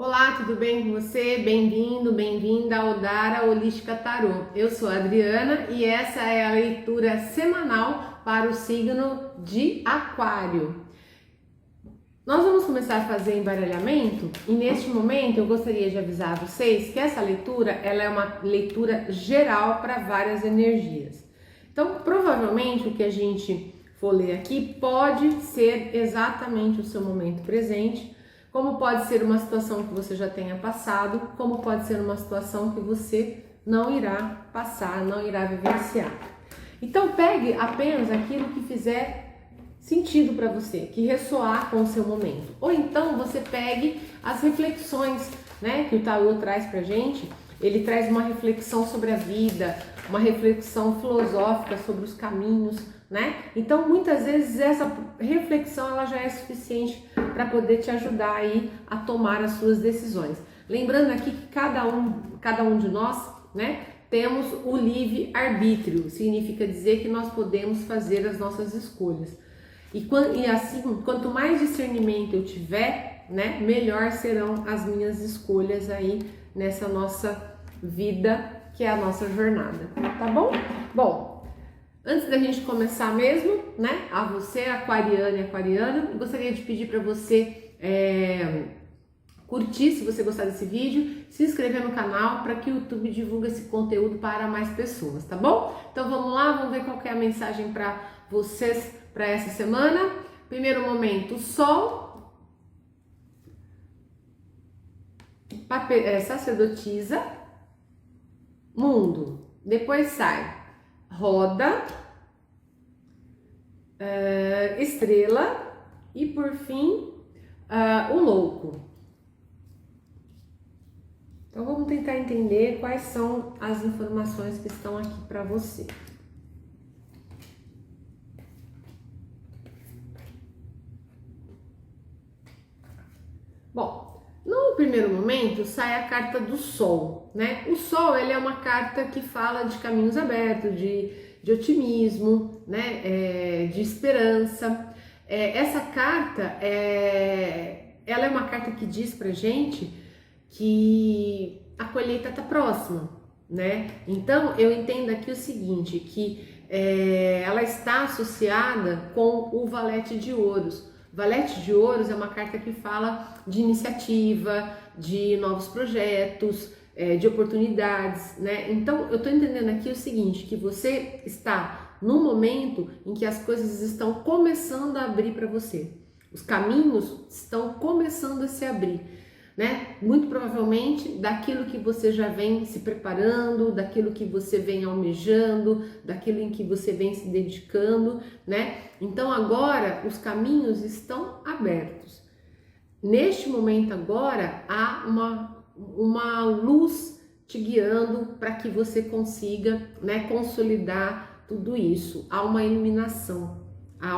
Olá, tudo bem com você? Bem-vindo, bem-vinda ao Dara Holística Tarô. Eu sou a Adriana e essa é a leitura semanal para o signo de Aquário. Nós vamos começar a fazer embaralhamento e neste momento eu gostaria de avisar a vocês que essa leitura ela é uma leitura geral para várias energias. Então, provavelmente o que a gente for ler aqui pode ser exatamente o seu momento presente, como pode ser uma situação que você já tenha passado, como pode ser uma situação que você não irá passar, não irá vivenciar. Então pegue apenas aquilo que fizer sentido para você, que ressoar com o seu momento. Ou então você pegue as reflexões, né, que o tarô traz pra gente. Ele traz uma reflexão sobre a vida, uma reflexão filosófica sobre os caminhos, né? Então, muitas vezes essa reflexão ela já é suficiente para poder te ajudar aí a tomar as suas decisões. Lembrando aqui que cada um de nós, né, temos o livre arbítrio. Significa dizer que nós podemos fazer as nossas escolhas. E assim, quanto mais discernimento eu tiver, né, melhor serão as minhas escolhas aí nessa nossa vida, que é a nossa jornada, tá bom? Bom, antes da gente começar mesmo, né, a você, aquariana e aquariana, eu gostaria de pedir para você curtir se você gostar desse vídeo, se inscrever no canal para que o YouTube divulgue esse conteúdo para mais pessoas, tá bom? Então vamos lá, vamos ver qual que é a mensagem para vocês para essa semana. Primeiro momento, Sol, sacerdotisa, Mundo, depois sai Roda, Estrela e por fim o Louco. Então vamos tentar entender quais são as informações que estão aqui para você. Bom, no primeiro momento sai a carta do Sol, né? O Sol, ele é uma carta que fala de caminhos abertos, de otimismo, né? De esperança. Essa carta, ela é uma carta que diz pra gente que a colheita tá próxima, né? Então, eu entendo aqui o seguinte, que ela está associada com o Valete de Ouros. Valete de Ouros é uma carta que fala de iniciativa, de novos projetos, de oportunidades, né? Então, eu tô entendendo aqui o seguinte, que você está num momento em que as coisas estão começando a abrir para você. Os caminhos estão começando a se abrir, né? Muito provavelmente daquilo que você já vem se preparando, daquilo que você vem almejando, daquilo em que você vem se dedicando, né? Então agora os caminhos estão abertos. Neste momento agora há uma luz te guiando para que você consiga, né, consolidar tudo isso. Há uma iluminação, há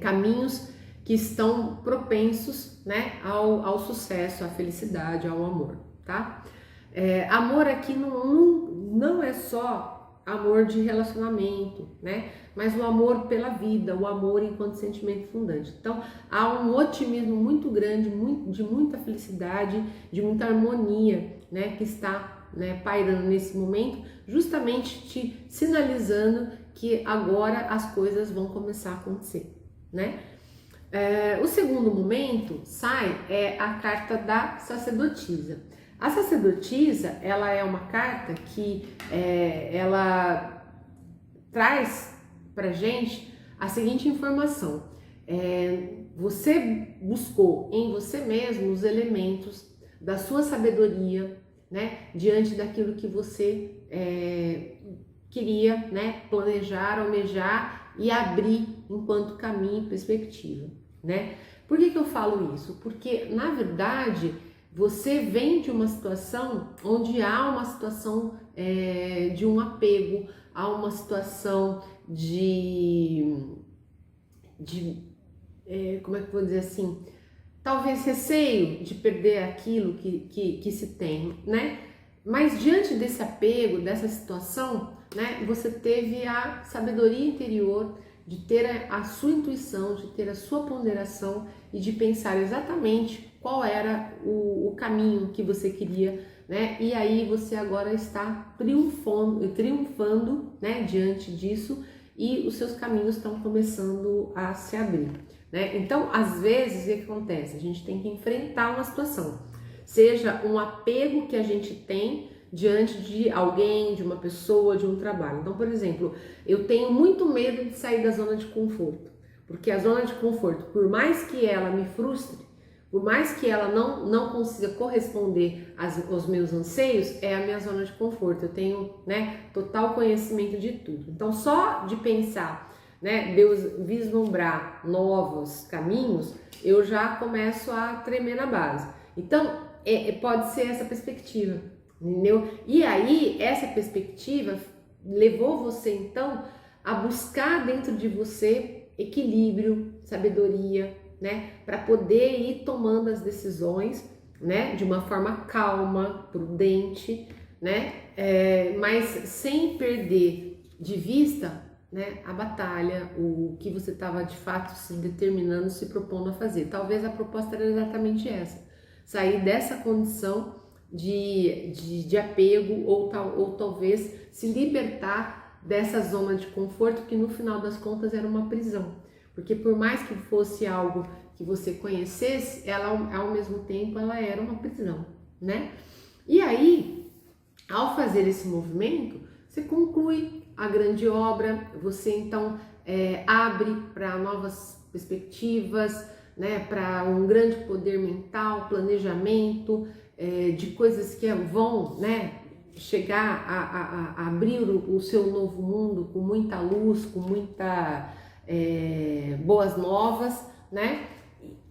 caminhos que estão propensos, né, ao sucesso, à felicidade, ao amor, tá? Amor aqui não é só amor de relacionamento, né? Mas o amor pela vida, o amor enquanto sentimento fundante. Então, há um otimismo muito grande, de muita felicidade, de muita harmonia, né, que está, né, pairando nesse momento, justamente te sinalizando que agora as coisas vão começar a acontecer, né? O segundo momento sai a carta da sacerdotisa. A sacerdotisa, ela é uma carta que ela traz pra gente a seguinte informação. Você buscou em você mesmo os elementos da sua sabedoria, né, diante daquilo que você queria, né, planejar, almejar e abrir enquanto caminho e perspectiva, né? Por que eu falo isso? Porque, na verdade, você vem de uma situação onde há uma situação de um apego, há uma situação como é que eu vou dizer assim, talvez receio de perder aquilo que se tem, né? Mas diante desse apego, dessa situação, né, você teve a sabedoria interior de ter a sua intuição, de ter a sua ponderação e de pensar exatamente qual era o caminho que você queria, né? E aí você agora está triunfando, né, diante disso, e os seus caminhos estão começando a se abrir, né? Então, às vezes, o que acontece? A gente tem que enfrentar uma situação, seja um apego que a gente tem diante de alguém, de uma pessoa, de um trabalho. Então, por exemplo, eu tenho muito medo de sair da zona de conforto, porque a zona de conforto, por mais que ela me frustre, por mais que ela não consiga corresponder aos meus anseios, é a minha zona de conforto. Eu tenho, né, total conhecimento de tudo. Então, só de pensar, né, Deus vislumbrar novos caminhos, eu já começo a tremer na base. Então, pode ser essa perspectiva, entendeu? E aí, essa perspectiva levou você, então, a buscar dentro de você equilíbrio, sabedoria, né, para poder ir tomando as decisões, né, de uma forma calma, prudente, né, mas sem perder de vista, né, a batalha, o que você estava de fato se determinando, se propondo a fazer. Talvez a proposta era exatamente essa, sair dessa condição de apego ou talvez se libertar dessa zona de conforto que no final das contas era uma prisão. Porque por mais que fosse algo que você conhecesse, ela ao mesmo tempo ela era uma prisão, né? E aí, ao fazer esse movimento, você conclui a grande obra, você então abre para novas perspectivas, né? Para um grande poder mental, planejamento, de coisas que vão, né, chegar a abrir o seu novo mundo com muita luz, com muita boas novas, né?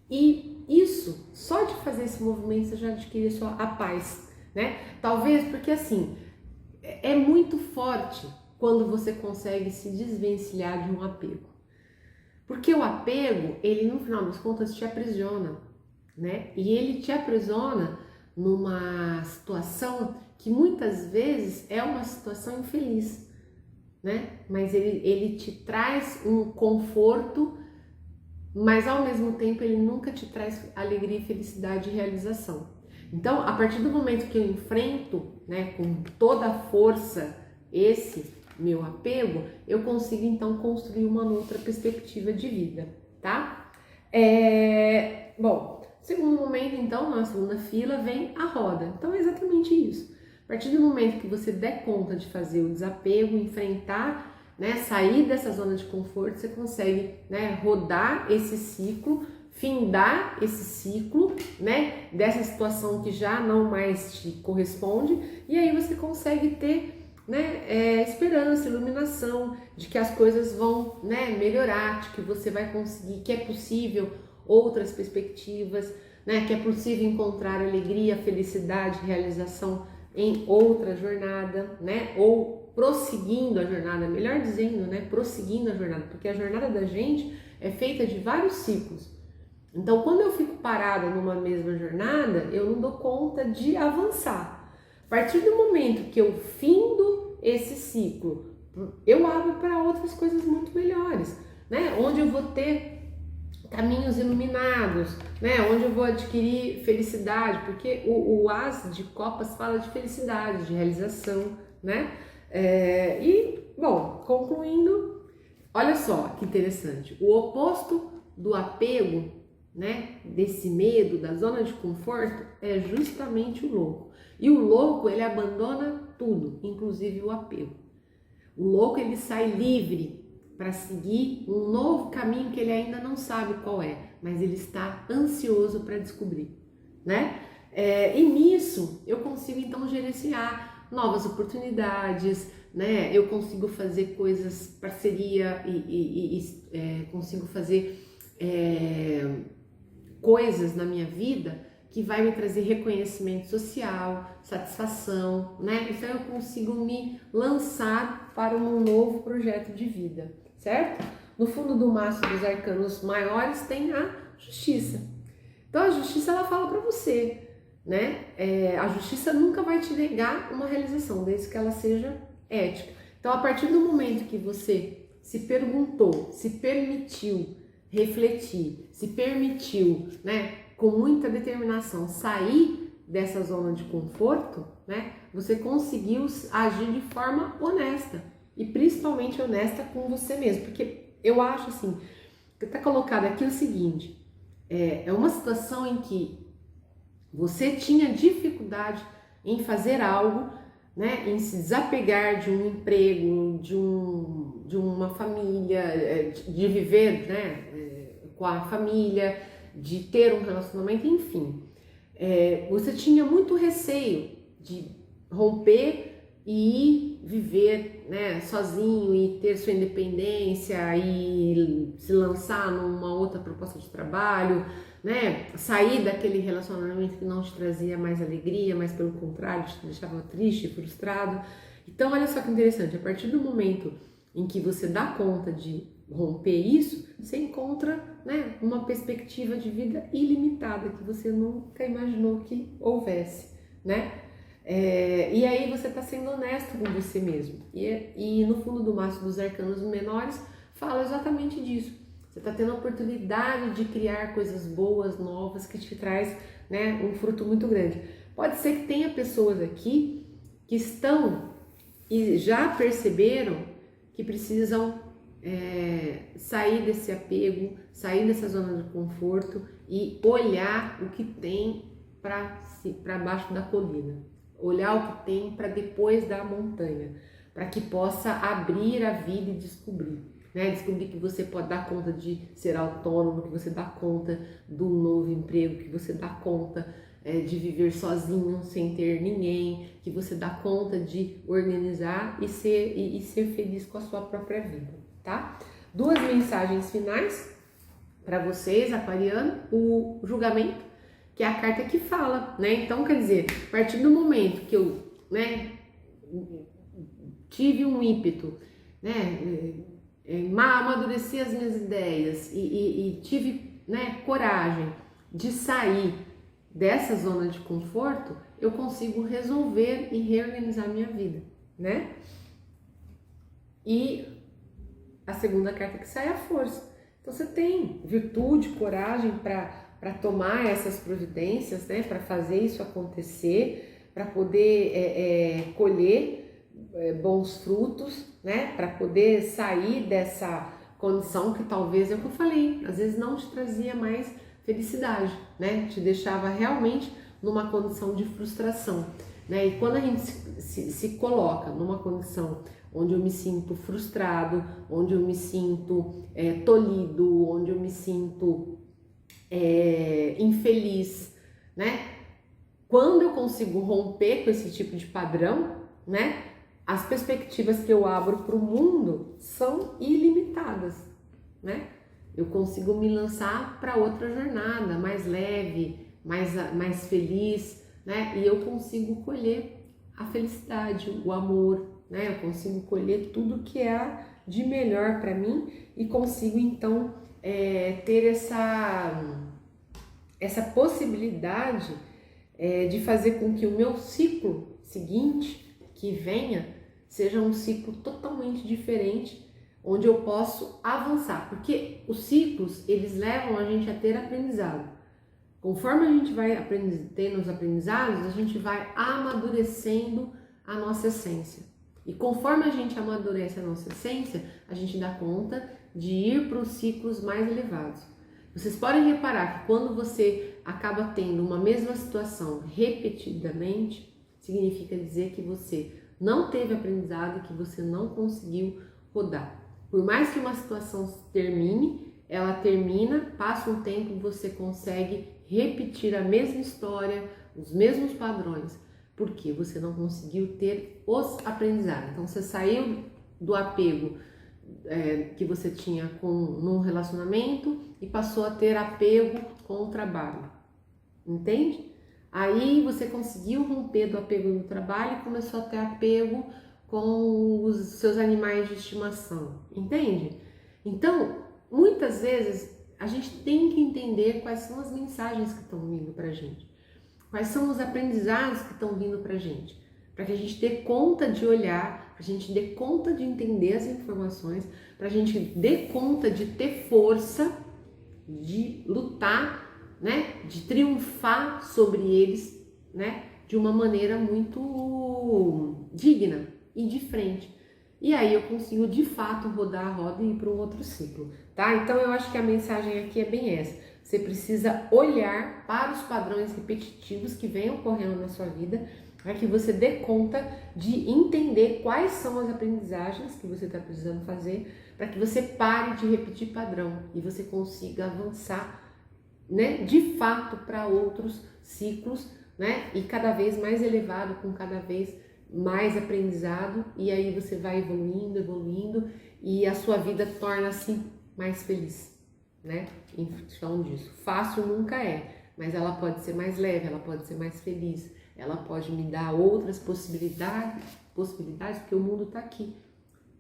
E isso, só de fazer esse movimento você já adquire a paz, né? Talvez porque assim, é muito forte quando você consegue se desvencilhar de um apego. Porque o apego, ele no final das contas te aprisiona, né? E ele te aprisiona numa situação que muitas vezes é uma situação infeliz, né? Mas ele te traz um conforto, mas ao mesmo tempo ele nunca te traz alegria, felicidade e realização. Então, a partir do momento que eu enfrento, né, com toda a força esse meu apego, eu consigo então construir uma outra perspectiva de vida, tá? Bom, segundo momento então, na segunda fila vem a roda. Então é exatamente isso. A partir do momento que você der conta de fazer o desapego, enfrentar, né, sair dessa zona de conforto, você consegue, né, rodar esse ciclo, findar esse ciclo, né, dessa situação que já não mais te corresponde, e aí você consegue ter, né, esperança, iluminação de que as coisas vão, né, melhorar, de que você vai conseguir, que é possível outras perspectivas, né, que é possível encontrar alegria, felicidade, realização em outra jornada, né, ou prosseguindo a jornada, melhor dizendo, né, prosseguindo a jornada, porque a jornada da gente é feita de vários ciclos. Então, quando eu fico parada numa mesma jornada, eu não dou conta de avançar. A partir do momento que eu findo esse ciclo, eu abro para outras coisas muito melhores, né, onde eu vou ter caminhos iluminados, né? Onde eu vou adquirir felicidade, porque o As de Copas fala de felicidade, de realização, né? Bom, concluindo, olha só que interessante, o oposto do apego, né? Desse medo, da zona de conforto, é justamente o louco. E o louco, ele abandona tudo, inclusive o apego. O louco, ele sai livre para seguir um novo caminho que ele ainda não sabe qual é, mas ele está ansioso para descobrir, né? E nisso eu consigo então gerenciar novas oportunidades, né? Eu consigo fazer coisas, parceria e consigo fazer coisas na minha vida que vai me trazer reconhecimento social, satisfação, né? Então eu consigo me lançar para um novo projeto de vida, certo? No fundo do maço dos arcanos maiores tem a justiça. Então a justiça, ela fala para você, né? A justiça nunca vai te negar uma realização, desde que ela seja ética. Então, a partir do momento que você se perguntou, se permitiu refletir, se permitiu, né, com muita determinação sair dessa zona de conforto, né, você conseguiu agir de forma honesta e principalmente honesta com você mesmo, porque eu acho assim, que está colocado aqui o seguinte, é uma situação em que você tinha dificuldade em fazer algo, né, em se desapegar de um emprego, de uma família, de viver, né, com a família, de ter um relacionamento, enfim. Você tinha muito receio de romper e ir viver, né, sozinho e ter sua independência e se lançar numa outra proposta de trabalho, né, sair daquele relacionamento que não te trazia mais alegria, mas pelo contrário te deixava triste, frustrado. Então olha só que interessante, a partir do momento em que você dá conta de romper isso, você encontra, né, uma perspectiva de vida ilimitada que você nunca imaginou que houvesse, né? E aí você está sendo honesto com você mesmo. E no fundo do maço dos arcanos menores fala exatamente disso. Você está tendo a oportunidade de criar coisas boas, novas, que te traz, né, um fruto muito grande. Pode ser que tenha pessoas aqui que estão e já perceberam que precisam sair desse apego, sair dessa zona de conforto e olhar o que tem para baixo da colina, olhar o que tem para depois da montanha, para que possa abrir a vida e descobrir, né? Descobrir que você pode dar conta de ser autônomo, que você dá conta do novo emprego, que você dá conta de viver sozinho, sem ter ninguém, que você dá conta de organizar e ser feliz com a sua própria vida, tá? 2 mensagens finais para vocês, aquariano: o julgamento, que é a carta que fala, né? Então, quer dizer, a partir do momento que eu, né, tive um ímpeto, né, amadureci as minhas ideias e tive, né, coragem de sair dessa zona de conforto, eu consigo resolver e reorganizar minha vida, né? E a segunda carta que sai é a força. Então você tem virtude, coragem para tomar essas providências, né, para fazer isso acontecer, para poder colher bons frutos, né, para poder sair dessa condição que talvez, é o que eu falei, às vezes não te trazia mais felicidade, né, te deixava realmente numa condição de frustração, né, e quando a gente se coloca numa condição onde eu me sinto frustrado, onde eu me sinto tolhido, onde eu me sinto infeliz, né? Quando eu consigo romper com esse tipo de padrão, né? As perspectivas que eu abro para o mundo são ilimitadas, né? Eu consigo me lançar para outra jornada, mais leve, mais feliz, né? E eu consigo colher a felicidade, o amor, né? Eu consigo colher tudo que há de melhor para mim e consigo então ter essa possibilidade de fazer com que o meu ciclo seguinte, que venha, seja um ciclo totalmente diferente, onde eu posso avançar, porque os ciclos, eles levam a gente a ter aprendizado. Conforme a gente vai tendo os aprendizados, a gente vai amadurecendo a nossa essência. E conforme a gente amadurece a nossa essência, a gente dá conta de ir para os ciclos mais elevados. Vocês podem reparar que quando você acaba tendo uma mesma situação repetidamente, significa dizer que você não teve aprendizado e que você não conseguiu rodar. Por mais que uma situação termine, ela termina, passa um tempo e você consegue repetir a mesma história, os mesmos padrões, porque você não conseguiu ter os aprendizados. Então você saiu do apego que você tinha num relacionamento e passou a ter apego com o trabalho, entende? Aí você conseguiu romper do apego no trabalho e começou a ter apego com os seus animais de estimação, entende? Então, muitas vezes a gente tem que entender quais são as mensagens que estão vindo pra gente, quais são os aprendizados que estão vindo pra gente, para que a gente dê conta de olhar, a gente dê conta de entender as informações, para a gente dê conta de ter força, de lutar, né, de triunfar sobre eles, né, de uma maneira muito digna e de frente. E aí eu consigo de fato rodar a roda e ir para um outro ciclo, tá? Então eu acho que a mensagem aqui é bem essa. Você precisa olhar para os padrões repetitivos que vêm ocorrendo na sua vida, para que você dê conta de entender quais são as aprendizagens que você está precisando fazer, para que você pare de repetir padrão e você consiga avançar, né, de fato para outros ciclos, né, e cada vez mais elevado, com cada vez mais aprendizado, e aí você vai evoluindo e a sua vida torna-se mais feliz, né? Em função disso. Fácil nunca é, mas ela pode ser mais leve, ela pode ser mais feliz, ela pode me dar outras possibilidades, porque o mundo está aqui,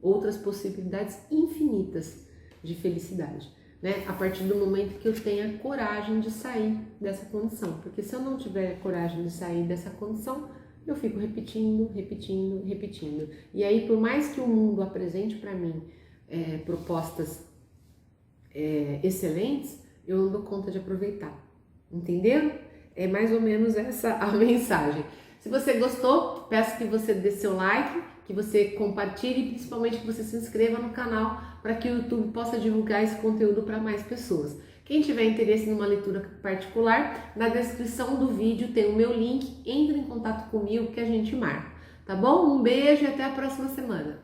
outras possibilidades infinitas de felicidade, né? A partir do momento que eu tenha coragem de sair dessa condição, porque se eu não tiver coragem de sair dessa condição, eu fico repetindo. E aí, por mais que o mundo apresente para mim propostas excelentes, eu não dou conta de aproveitar. Entenderam? É mais ou menos essa a mensagem. Se você gostou, peço que você dê seu like, que você compartilhe e principalmente que você se inscreva no canal para que o YouTube possa divulgar esse conteúdo para mais pessoas. Quem tiver interesse numa leitura particular, na descrição do vídeo tem o meu link, entre em contato comigo que a gente marca, tá bom? Um beijo e até a próxima semana.